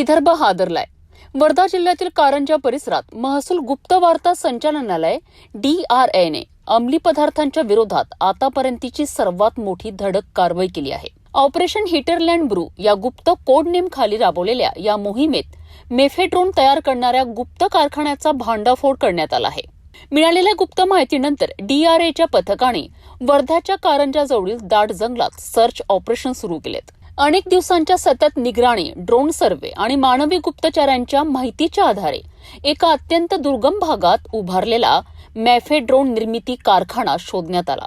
विदर्भ हादरलाय. वर्धा जिल्ह्यातील कारंजा परिसरात महसूल गुप्त वार्ता संचालनालय DRAने अंमली पदार्थांच्या विरोधात आतापर्यंतची सर्वात मोठी धडक कारवाई केली आहे. ऑपरेशन हिटरलँड ब्रू या गुप्त कोड नेम खाली राबवलेल्या या मोहिमेत मेफेड्रोन तयार करणाऱ्या गुप्त कारखान्याचा भांडाफोड करण्यात आला आहे. मिळालेल्या गुप्त माहितीनंतर DRAच्या पथकाने वर्ध्याच्या कारंजाजवळील दाट जंगलात सर्च ऑपरेशन सुरू केलेत. अनेक दिवसांच्या सतत निगराणी, ड्रोन सर्व्हे आणि मानवी गुप्तचरांच्या माहितीच्या आधारे एका अत्यंत दुर्गम भागात उभारलेला मेफेड्रोन निर्मिती कारखाना शोधण्यात आला.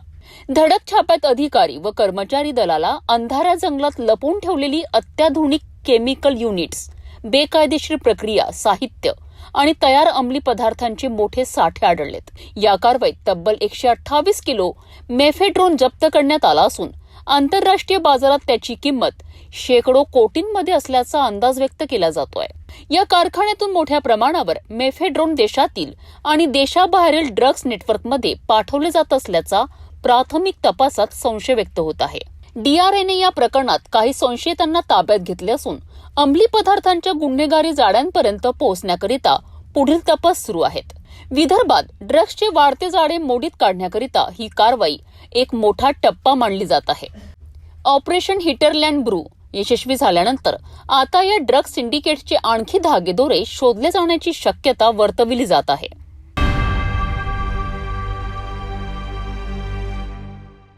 धडक छाप्यात अधिकारी व कर्मचारी दलाला अंधाऱ्या जंगलात लपवून ठेवलेली अत्याधुनिक केमिकल युनिट्स, बेकायदेशीर प्रक्रिया, साहित्य आणि तयार अंमली पदार्थांचे मोठे साठे आढळलेत. या कारवाईत तब्बल 128 किलो मेफेड्रोन जप्त करण्यात आला असून आंतरराष्ट्रीय बाजारात त्याची किंमत शेकडो कोटींमध्ये असल्याचा अंदाज व्यक्त केला जातोय. या कारखान्यातून मोठ्या प्रमाणावर मेफेड्रोन देशातील आणि देशाबाहेरील ड्रग्ज नेटवर्कमध्ये पाठवले जात असल्याचा प्राथमिक तपासात संशय व्यक्त होत आहे. DRAने या प्रकरणात काही संशयितांना ताब्यात घेतले असून अंमली पदार्थांच्या गुन्हेगारी जाळ्यांपर्यंत पोहोचण्याकरिता पुढील तपास सुरू आहेत. विदर्भात ड्रग्जचे वाढते जाळे मोडीत काढण्याकरिता ही कारवाई एक मोठा टप्पा मानली जात आहे. ऑपरेशन हिटरलँड ब्रू यशस्वी झाल्यानंतर आता या ड्रग्ज सिंडिकेटचे आणखी धागेदोरे शोधले जाण्याची शक्यता वर्तविली जात आहे.